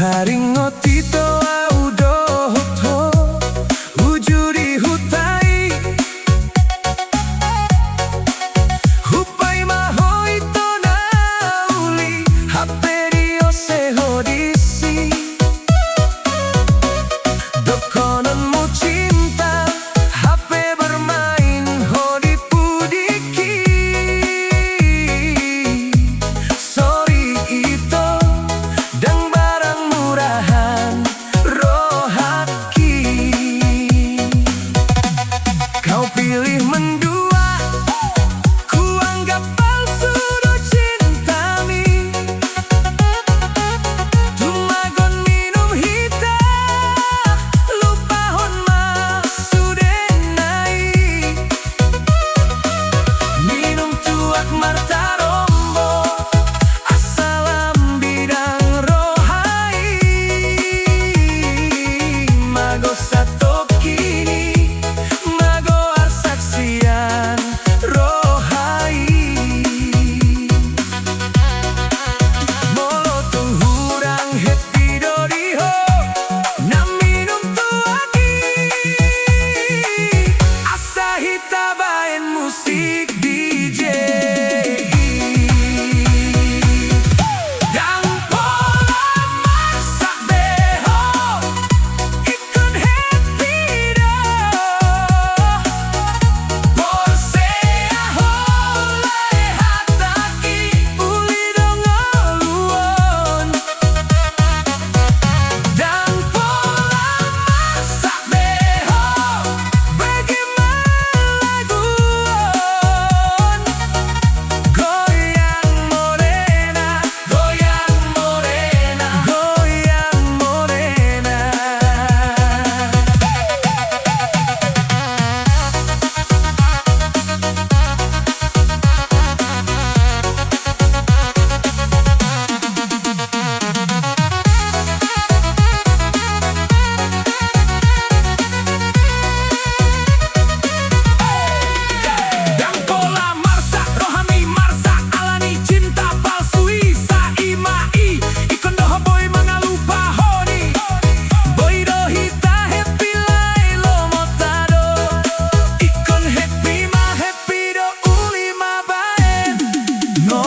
Haringo tito audoto ujuri hutai hupai mahoi tona uli haperio sehodisi dokonanmu cinta HP bermain hodi pudiki sorry itu dan barang murahan rohaki kau pilih mendua ku anggap palsu do cintami tumagon minum hita lupahon masudenai minum tuak martarombo asalam bidang rohai mago satu kini mago arsaksian rohai molo tung hurang happy doriho na minum tuaki asahita baen musik DJ dang pola masak beho ikon happy do por sea holai hataki uli dongoluon dang pola masak beho bagaimana laguon goyang morena goyang morena goyang morena. Dang pola marsa rohani marsa alani cinta palsu isa imai ikon doho boy mangalupa honi boy dohita happy lai lo motado ikon happy ma happy do uli ma baen no